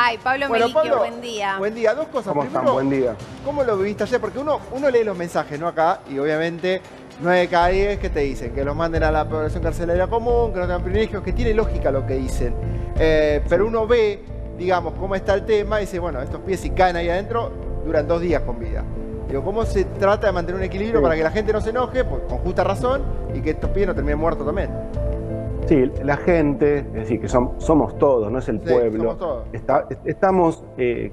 Ay, Pablo Bueno, Meliquio, Pablo, buen día. buen día. Dos cosas. ¿Cómo están? Primero, Buen día. ¿cómo lo viviste ayer? Porque uno lee los mensajes, ¿no? Acá, y obviamente 9 de cada 10 que te dicen que los manden a la población carcelaria común, que no tengan privilegios, que tiene lógica lo que dicen. Pero uno ve, digamos, cómo está el tema y dice, bueno, estos pies si caen ahí adentro, duran 2 días con vida. Digo, ¿cómo se trata de mantener un equilibrio para que la gente no se enoje, pues, con justa razón, y que estos pies no terminen muertos también? Sí, la gente, es decir, que somos todos, no es el pueblo. Somos todos. Estamos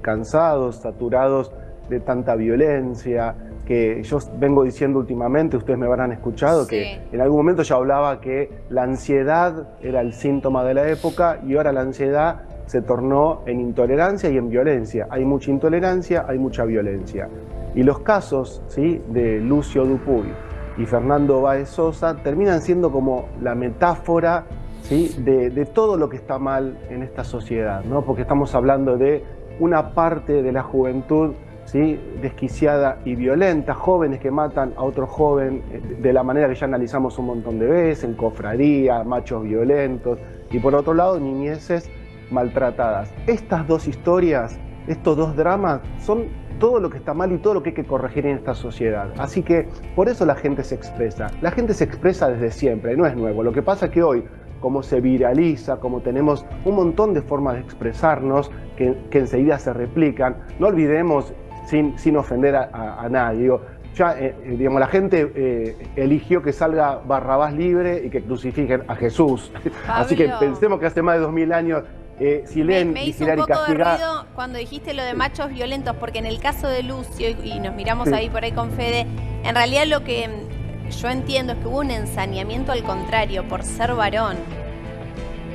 cansados, saturados de tanta violencia, que yo vengo diciendo últimamente, ustedes me habrán escuchado, que en algún momento yo hablaba que la ansiedad era el síntoma de la época y ahora la ansiedad se tornó en intolerancia y en violencia. Hay mucha intolerancia, hay mucha violencia. Y los casos, ¿sí?, de Lucio Dupuy y Fernando Báez Sosa terminan siendo como la metáfora, ¿sí?, de todo lo que está mal en esta sociedad, ¿no? Porque estamos hablando de una parte de la juventud, ¿sí?, desquiciada y violenta, jóvenes que matan a otro joven de la manera que ya analizamos un montón de veces, en cofradía, machos violentos, y por otro lado niñeces maltratadas. Estas dos historias, estos dos dramas, son todo lo que está mal y todo lo que hay que corregir en esta sociedad. Así que por eso la gente se expresa. La gente se expresa desde siempre, no es nuevo. Lo que pasa es que hoy, como se viraliza, como tenemos un montón de formas de expresarnos que enseguida se replican, no olvidemos, sin ofender a nadie, digo, ya digamos, la gente eligió que salga Barrabás libre y que crucifiquen a Jesús. Pablo, así que pensemos que hace más de 2000 años si leen me hizo Vigilar un y poco de Castigar. ruido cuando dijiste lo de machos violentos, porque en el caso de Lucio, y nos miramos ahí por ahí con Fede, en realidad lo que yo entiendo es que hubo un ensañamiento al contrario, por ser varón.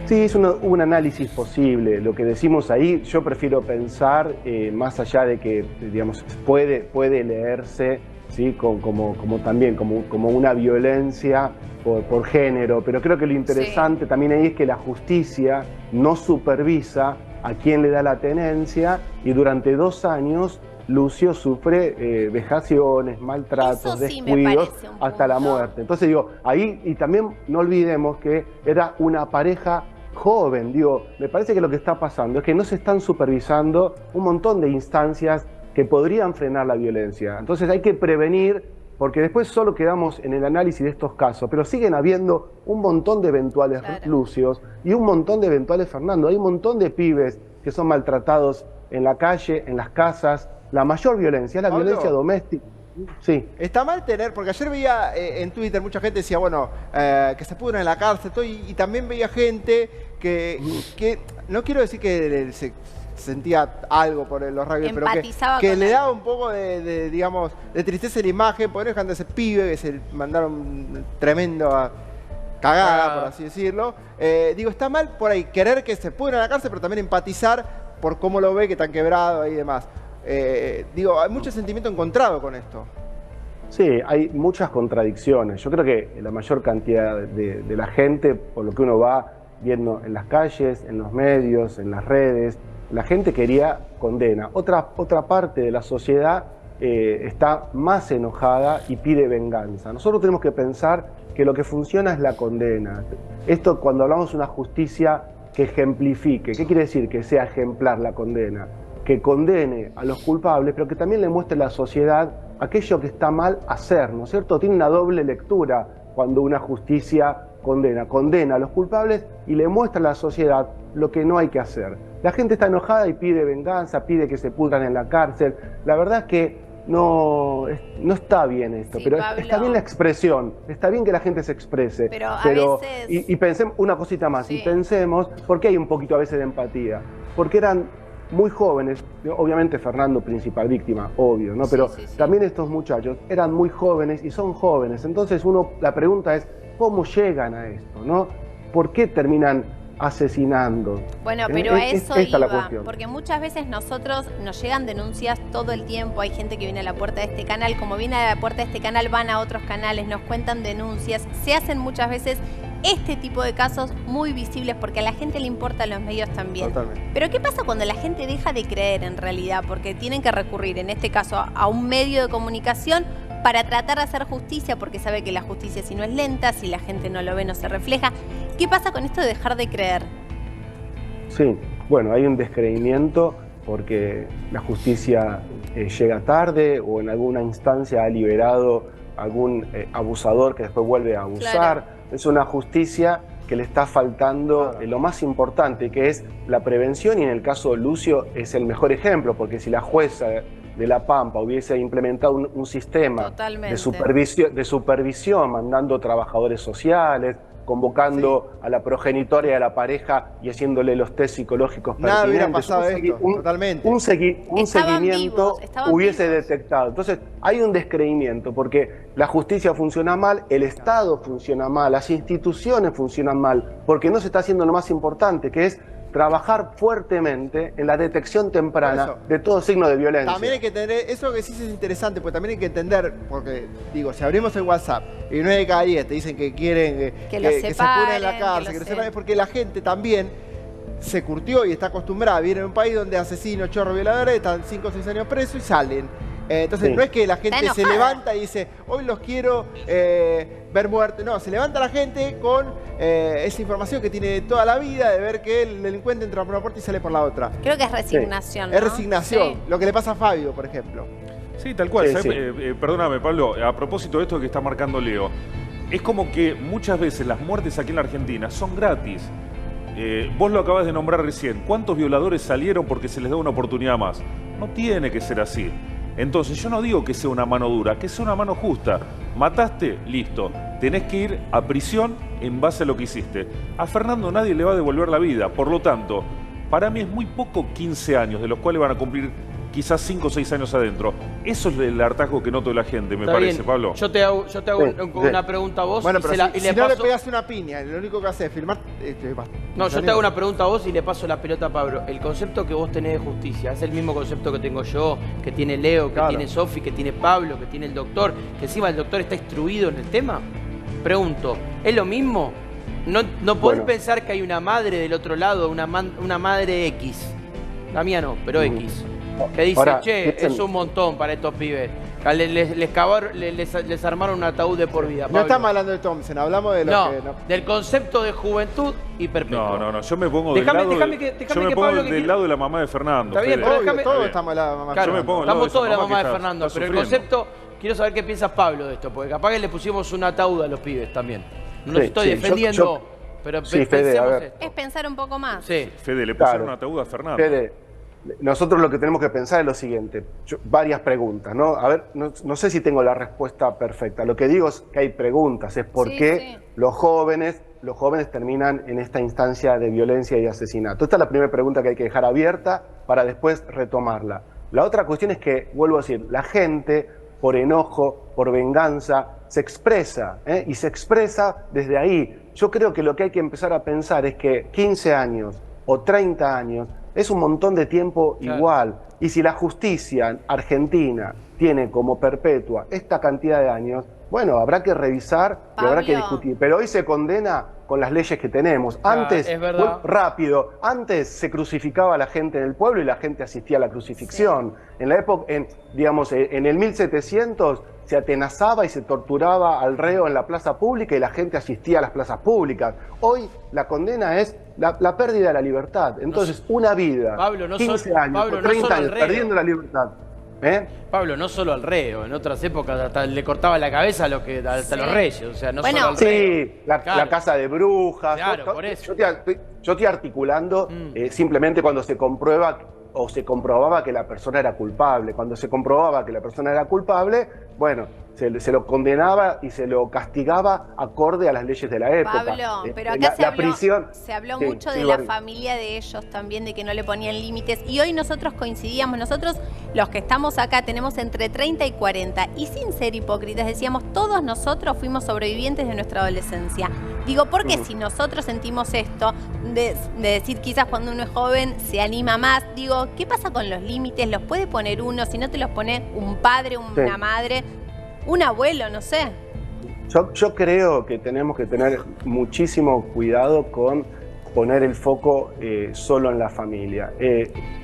Sí, es un análisis posible. Lo que decimos ahí, yo prefiero pensar, más allá de que, digamos, puede leerse, ¿sí?, como también como una violencia por género, pero creo que lo interesante también ahí es que la justicia no supervisa a quién le da la tenencia y durante 2 años Lucio sufre vejaciones, maltratos, descuidos, hasta la muerte. Entonces digo, ahí, y también no olvidemos que era una pareja joven, digo, me parece que lo que está pasando es que no se están supervisando un montón de instancias que podrían frenar la violencia. Entonces hay que prevenir, porque después solo quedamos en el análisis de estos casos, pero siguen habiendo un montón de eventuales Lucios y un montón de eventuales Fernando. Hay un montón de pibes que son maltratados en la calle, en las casas. La mayor violencia es la violencia doméstica. Sí. Está mal tener, porque ayer veía en Twitter mucha gente decía, bueno, que se pudran en la cárcel, todo, y también veía gente que no quiero decir que se sentía algo por los rabios, pero que le daba un poco digamos, de tristeza la imagen, porque no dejan de ese pibe que se mandaron tremendo cagada, por así decirlo. Digo, está mal por ahí querer que se pudran en la cárcel, pero también empatizar por cómo lo ve, que están quebrados y demás. Digo, hay mucho sentimiento encontrado con esto. Sí, hay muchas contradicciones. Yo creo que la mayor cantidad de la gente, por lo que uno va viendo en las calles, en los medios, en las redes, la gente quería condena. Otra parte de la sociedad está más enojada y pide venganza. Nosotros tenemos que pensar que lo que funciona es la condena. Esto, cuando hablamos de una justicia que ejemplifique, ¿qué quiere decir que sea ejemplar la condena? Que condene a los culpables, pero que también le muestre a la sociedad aquello que está mal hacer, ¿no es cierto? Tiene una doble lectura cuando una justicia condena a los culpables y le muestra a la sociedad lo que no hay que hacer. La gente está enojada y pide venganza, pide que se pudran en la cárcel. La verdad es que no está bien esto, pero Pablo, está bien la expresión, está bien que la gente se exprese. Pero a veces... Y pensemos, una cosita más, y pensemos, porque hay un poquito a veces de empatía, porque eran muy jóvenes, obviamente Fernando principal víctima, obvio, ¿no? Pero también estos muchachos eran muy jóvenes y son jóvenes, entonces la pregunta es, ¿cómo llegan a esto, no? ¿Por qué terminan asesinando? Bueno, pero a eso iba, cuestión. porque muchas veces nosotros nos llegan denuncias todo el tiempo, hay gente que viene a la puerta de este canal, como viene a la puerta de este canal van a otros canales, nos cuentan denuncias, se hacen muchas veces este tipo de casos muy visibles porque a la gente le importan los medios también. Totalmente. Pero ¿qué pasa cuando la gente deja de creer en realidad? Porque tienen que recurrir, en este caso, a un medio de comunicación para tratar de hacer justicia, porque sabe que la justicia si no es lenta, si la gente no lo ve no se refleja. ¿Qué pasa con esto de dejar de creer? Sí, Bueno, hay un descreimiento porque la justicia llega tarde o en alguna instancia ha liberado a algún abusador que después vuelve a abusar. Claro. Es una justicia que le está faltando lo más importante, que es la prevención, y en el caso de Lucio es el mejor ejemplo, porque si la jueza de La Pampa hubiese implementado un sistema de supervisión, mandando trabajadores sociales, convocando a la progenitoria de la pareja y haciéndole los test psicológicos pertinentes. Nada hubiera pasado esto, totalmente. Un seguimiento hubiese detectado. Entonces, hay un descreimiento porque la justicia funciona mal, el Estado funciona mal, las instituciones funcionan mal, porque no se está haciendo lo más importante, que es trabajar fuertemente en la detección temprana de todo signo de violencia. También hay que entender, eso que sí es interesante, porque también hay que entender, porque digo, si abrimos el WhatsApp y 9 de cada 10 te dicen que quieren que se ponen en la cárcel, que lo separen, es porque la gente también se curtió y está acostumbrada a vivir en un país donde asesinos, chorros, violadores están 5 o 6 años presos y salen. Entonces no es que la gente se levanta y dice, hoy los quiero ver muertos. No, se levanta la gente con esa información que tiene toda la vida de ver que el delincuente entra por una puerta y sale por la otra. Creo que es resignación, ¿no? Es resignación, lo que le pasa a Fabio, por ejemplo. Sí, tal cual. Perdóname, Pablo, a propósito de esto que está marcando Leo, es como que muchas veces las muertes aquí en la Argentina son gratis. Vos lo acabas de nombrar recién. ¿Cuántos violadores salieron porque se les da una oportunidad más? No tiene que ser así. Entonces yo no digo que sea una mano dura, que sea una mano justa. Mataste, listo. Tenés que ir a prisión en base a lo que hiciste. A Fernando nadie le va a devolver la vida. Por lo tanto, para mí es muy poco 15 años, de los cuales van a cumplir quizás 5 o 6 años adentro. Eso es el hartazgo que noto de la gente, me parece, Pablo. Yo te hago una pregunta a vos. Bueno, pero si no le pegas una piña, lo único que haces es filmar... No, yo te hago una pregunta a vos y le paso la pelota a Pablo. El concepto que vos tenés de justicia, ¿es el mismo concepto que tengo yo, que tiene Leo, que tiene Sofi, que tiene Pablo, que tiene el doctor, que encima el doctor está instruido en el tema? Pregunto, ¿es lo mismo? ¿No podés pensar que hay una madre del otro lado, una madre X? La mía no, pero X. Que dice, ahora, es un montón para estos pibes. Les armaron un ataúd de por vida. Pablo. No estamos hablando de Thompson, hablamos de lo que... del concepto de juventud y perpetua. No, yo me pongo del lado de la mamá de Fernando. Está bien, pero todos estamos de la mamá. Claro, estamos todos de la mamá de Fernando, pero el concepto... Quiero saber qué piensa Pablo de esto, porque capaz que le pusimos un ataúd a los pibes también. No los estoy defendiendo, pero pensemos esto. Es pensar un poco más. Sí. Fede, le pusieron un ataúd a Fernando. Fede, nosotros lo que tenemos que pensar es lo siguiente, varias preguntas, ¿no? A ver, no sé si tengo la respuesta perfecta. Lo que digo es que hay preguntas, es por qué los jóvenes terminan en esta instancia de violencia y asesinato. Esta es la primera pregunta que hay que dejar abierta para después retomarla. La otra cuestión es que, vuelvo a decir, la gente, por enojo, por venganza, se expresa, y se expresa desde ahí. Yo creo que lo que hay que empezar a pensar es que 15 años o 30 años es un montón de tiempo igual. Y si la justicia argentina tiene como perpetua esta cantidad de años, bueno, habrá que revisar y habrá que discutir. Pero hoy se condena con las leyes que tenemos. Antes, rápido, antes se crucificaba a la gente en el pueblo y la gente asistía a la crucifixión. En la época, digamos, en el 1700 se atenazaba y se torturaba al reo en la plaza pública y la gente asistía a las plazas públicas. Hoy la condena es la pérdida de la libertad. Entonces, una vida, Pablo, 15 años, 30 años, perdiendo la libertad. Pablo, no solo al reo, en otras épocas hasta le cortaba la cabeza a los reyes, o sea, no solo al reo. Sí, la casa de brujas. Claro, por eso. Yo estoy articulando simplemente cuando se comprueba o se comprobaba que la persona era culpable. Cuando se comprobaba que la persona era culpable, bueno, se lo condenaba y se lo castigaba acorde a las leyes de la época. Pablo, pero acá se habló mucho de la familia de ellos también, de que no le ponían límites. Y hoy nosotros coincidíamos, nosotros los que estamos acá tenemos entre 30 y 40. Y sin ser hipócritas decíamos, todos nosotros fuimos sobrevivientes de nuestra adolescencia. Digo, porque si nosotros sentimos esto, de decir quizás cuando uno es joven se anima más, digo, ¿qué pasa con los límites? ¿Los puede poner uno? Si no te los pone un padre, una madre, un abuelo, no sé. Yo creo que tenemos que tener muchísimo cuidado con poner el foco solo en la familia,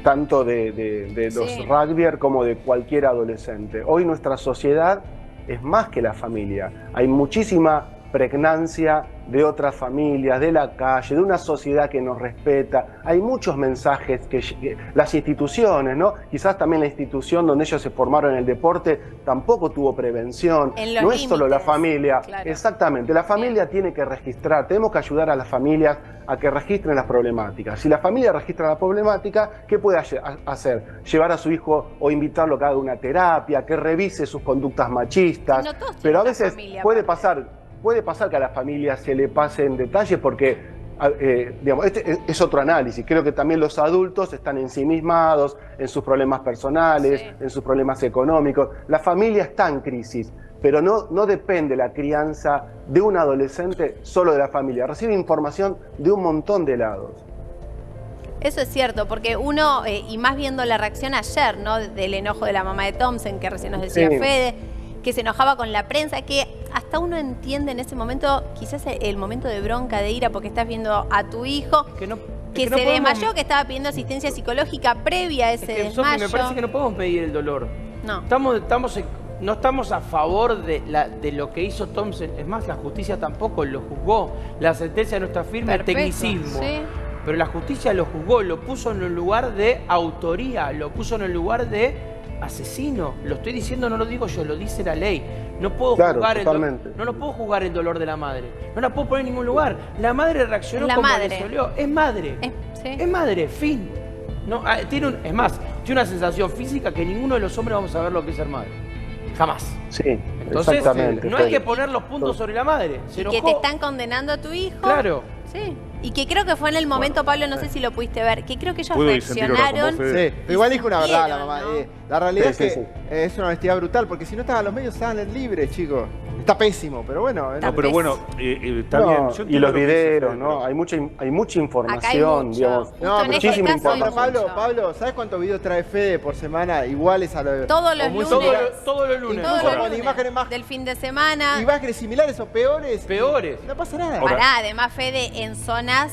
tanto de los rugbyers como de cualquier adolescente. Hoy nuestra sociedad es más que la familia. Hay muchísima pregnancia de otras familias, de la calle, de una sociedad que nos respeta. Hay muchos mensajes que las instituciones, ¿no? Quizás también la institución donde ellos se formaron en el deporte tampoco tuvo prevención. No es solo la familia. Claro. Exactamente, la familia tiene que registrar. Tenemos que ayudar a las familias a que registren las problemáticas. Si la familia registra la problemática, ¿qué puede hacer? Llevar a su hijo o invitarlo a que haga una terapia, que revise sus conductas machistas. No todos pero a tienen veces familia, puede pasar que a la familia se le pase en detalle porque, digamos, este es otro análisis. Creo que también los adultos están ensimismados en sus problemas personales, Sí. en sus problemas económicos. La familia está en crisis, pero no depende la crianza de un adolescente solo de la familia. Recibe información de un montón de lados. Eso es cierto, porque uno, y más viendo la reacción ayer, ¿no? Del enojo de la mamá de Thompson, que recién nos decía Sí. Fede, que se enojaba con la prensa, que hasta uno entiende en ese momento, quizás el momento de bronca, de ira, porque estás viendo a tu hijo que no se podemos- desmayó, que estaba pidiendo asistencia psicológica previa a ese Es que, Sofi, desmayo. me parece que no podemos pedir el dolor. No. No estamos a favor de lo que hizo Thompson. Es más, la justicia tampoco lo juzgó. La sentencia no está firme, Perfecto, tecnicismo. sí. Pero la justicia lo juzgó, lo puso en el lugar de autoría, lo puso en el lugar de asesino. Lo estoy diciendo, no lo digo yo, lo dice la ley. No puedo Claro, juzgar totalmente. no lo puedo juzgar el dolor de la madre. No la puedo poner en ningún lugar. La madre reaccionó La como madre. le salió. Es madre. Sí. Es madre, fin. No, es más, tiene una sensación física que ninguno de los hombres vamos a ver lo que es ser madre. Jamás. Sí, Entonces, exactamente. no hay que poner los puntos sobre la madre. Se Y que enojó. te están condenando a tu hijo. Claro. Sí. Y que creo que fue en el momento, Pablo, no sé si lo pudiste ver, que creo que ellos ¿Puedo disentir ahora con reaccionaron. vos, Fede? Sí, pero igual dijo una verdad la sintieron, mamá. ¿no? La realidad Sí, es sí, que es una honestidad brutal, porque si no estaban los medios, estaban libres, chicos. Está pésimo, pero bueno. No, pero bueno, está No, bien. Yo y entiendo los lo que dice videos, Fede, ¿no? pero- Hay mucha información, mucho. digamos. Justo No, en pero este muchísima caso hay información. mucho. Pablo, ¿sabes cuántos videos trae Fede por semana? Iguales a los... Todos los o muy lunes. similares- Todos los lunes. Todos Incluso los con lunes imágenes más... del fin de semana. Imágenes similares o peores. Peores. No pasa nada. Ahora- Pará, además, Fede, en zonas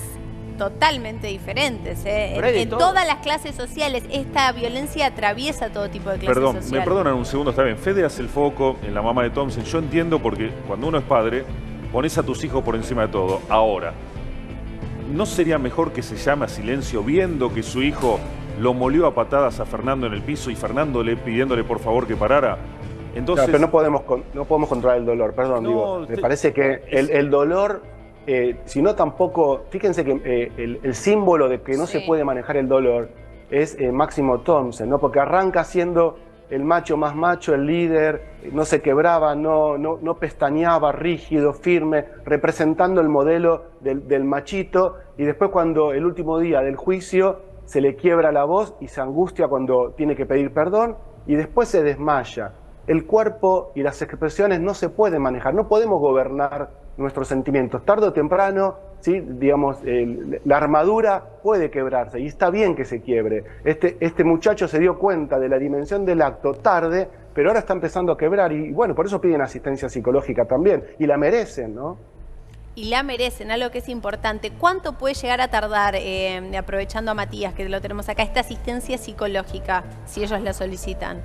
totalmente diferentes. Pero hay de En todo. todas las clases sociales, esta violencia atraviesa todo tipo de clases Perdón, sociales. me perdonan un segundo, está bien. Fede hace el foco en la mamá de Thompson. Yo entiendo porque cuando uno es padre, pones a tus hijos por encima de todo. Ahora, ¿no sería mejor que se llame a silencio viendo que su hijo lo molió a patadas a Fernando en el piso y Fernando pidiéndole por favor que parara? Entonces, Claro, pero no podemos controlar el dolor, perdón, No, digo. Me parece que el dolor, si no tampoco, fíjense que el símbolo de que no se Sí. puede manejar el dolor es Máximo Thompson, ¿no? Porque arranca siendo el macho más macho, el líder, no se quebraba, no pestañeaba, rígido, firme, representando el modelo del machito, y después cuando el último día del juicio se le quiebra la voz y se angustia cuando tiene que pedir perdón, y después se desmaya. El cuerpo y las expresiones no se pueden manejar, no podemos gobernar nuestros sentimientos. Tarde o temprano, ¿sí? Digamos, la armadura puede quebrarse y está bien que se quiebre. Este muchacho se dio cuenta de la dimensión del acto tarde, pero ahora está empezando a quebrar y bueno, por eso piden asistencia psicológica también y la merecen, ¿no? Y la merecen, algo que es importante. ¿Cuánto puede llegar a tardar, aprovechando a Matías, que lo tenemos acá, esta asistencia psicológica, si ellos la solicitan?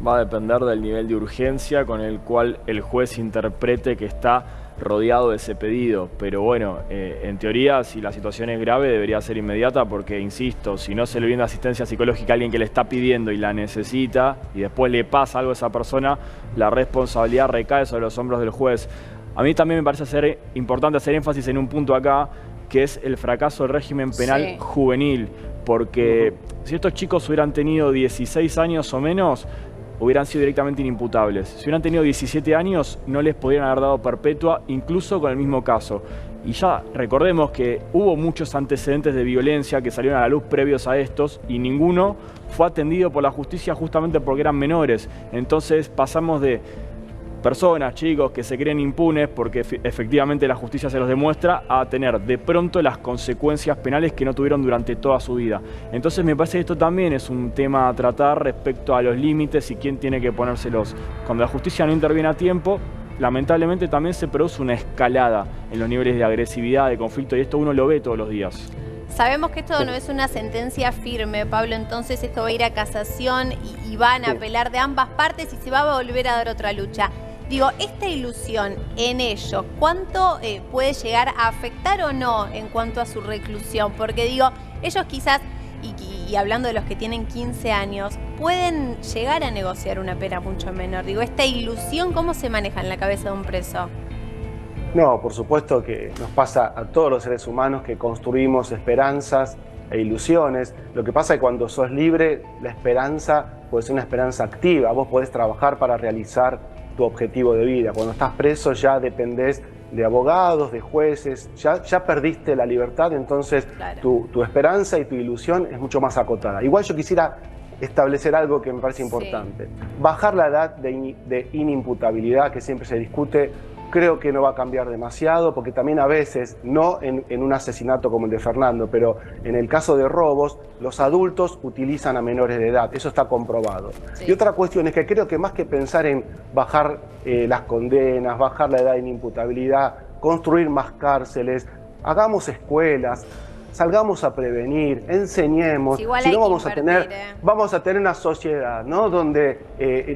Va a depender del nivel de urgencia con el cual el juez interprete que está rodeado de ese pedido. Pero bueno, en teoría, si la situación es grave, debería ser inmediata porque, insisto, si no se le brinda asistencia psicológica a alguien que le está pidiendo y la necesita y después le pasa algo a esa persona, la responsabilidad recae sobre los hombros del juez. A mí también me parece ser importante hacer énfasis en un punto acá, que es el fracaso del régimen penal juvenil. Porque si estos chicos hubieran tenido 16 años o menos, hubieran sido directamente inimputables. Si hubieran tenido 17 años, no les podrían haber dado perpetua, incluso con el mismo caso. Y ya recordemos que hubo muchos antecedentes de violencia que salieron a la luz previos a estos y ninguno fue atendido por la justicia justamente porque eran menores. Entonces pasamos de personas, chicos, que se creen impunes porque efectivamente la justicia se los demuestra, a tener de pronto las consecuencias penales que no tuvieron durante toda su vida. Entonces me parece que esto también es un tema a tratar respecto a los límites y quién tiene que ponérselos. Cuando la justicia no interviene a tiempo, lamentablemente también se produce una escalada en los niveles de agresividad, de conflicto, y esto uno lo ve todos los días. Sabemos que esto no es una sentencia firme, Pablo, entonces esto va a ir a casación y van a apelar de ambas partes y se va a volver a dar otra lucha. Digo, esta ilusión en ellos, ¿cuánto puede llegar a afectar o no en cuanto a su reclusión? Porque digo, ellos quizás, y hablando de los que tienen 15 años, pueden llegar a negociar una pena mucho menor. Digo, esta ilusión, ¿cómo se maneja en la cabeza de un preso? No, por supuesto que nos pasa a todos los seres humanos que construimos esperanzas e ilusiones. Lo que pasa es que cuando sos libre, la esperanza puede ser una esperanza activa. Vos podés trabajar para realizar tu objetivo de vida. Cuando estás preso ya dependés de abogados, de jueces, ya perdiste la libertad, entonces claro, tu esperanza y tu ilusión es mucho más acotada. Igual yo quisiera establecer algo que me parece importante. Bajar la edad de inimputabilidad que siempre se discute, creo que no va a cambiar demasiado, porque también a veces, no en un asesinato como el de Fernando, pero en el caso de robos, los adultos utilizan a menores de edad, eso está comprobado. Sí. Y otra cuestión es que creo que más que pensar en bajar las condenas, bajar la edad de inimputabilidad, construir más cárceles, hagamos escuelas, salgamos a prevenir, enseñemos, si no vamos a tener una sociedad, ¿no? Donde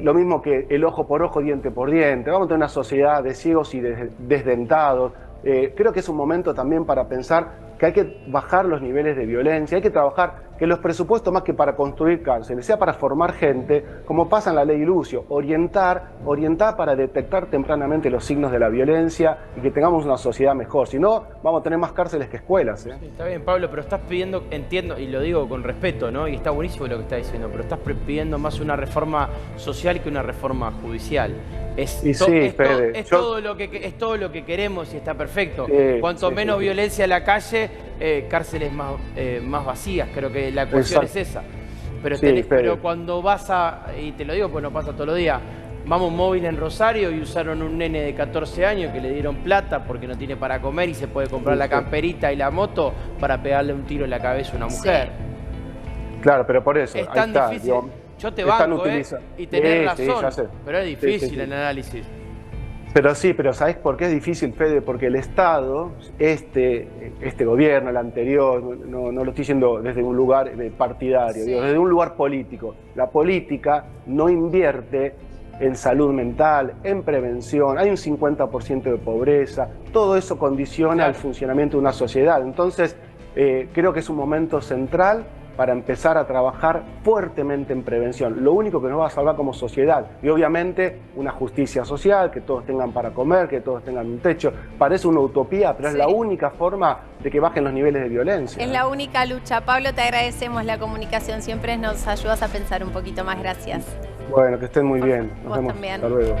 lo mismo que el ojo por ojo, diente por diente, vamos a tener una sociedad de ciegos y desdentados. Creo que es un momento también para pensar que hay que bajar los niveles de violencia, hay que trabajar que los presupuestos, más que para construir cárceles, sea para formar gente, como pasa en la ley Lucio, orientar para detectar tempranamente los signos de la violencia y que tengamos una sociedad mejor. Si no, vamos a tener más cárceles que escuelas. Sí, está bien, Pablo, pero estás pidiendo, entiendo, y lo digo con respeto, ¿no? Y está buenísimo lo que estás diciendo, pero estás pidiendo más una reforma social que una reforma judicial. Es todo lo que queremos y está perfecto. Cuanto menos violencia en la calle, cárceles más vacías, creo que la ecuación es esa. Pero cuando vas y te lo digo pues no pasa todos los días, vamos a un móvil en Rosario y usaron un nene de 14 años que le dieron plata porque no tiene para comer y se puede comprar la camperita y la moto para pegarle un tiro en la cabeza a una mujer. Claro, pero por eso, es tan difícil. Yo te banco, y tenés razón, pero es difícil el análisis. Pero ¿sabés por qué es difícil, Fede? Porque el Estado, este gobierno, el anterior, no lo estoy diciendo desde un lugar partidario, digo, desde un lugar político. La política no invierte en salud mental, en prevención, hay un 50% de pobreza, todo eso condiciona el funcionamiento de una sociedad. Entonces, creo que es un momento central para empezar a trabajar fuertemente en prevención. Lo único que nos va a salvar como sociedad. Y obviamente una justicia social, que todos tengan para comer, que todos tengan un techo. Parece una utopía, pero es la única forma de que bajen los niveles de violencia. Es la única lucha. Pablo, te agradecemos la comunicación. Siempre nos ayudas a pensar un poquito más. Gracias. Bueno, que estén muy bien. Nos vemos. También. Hasta luego.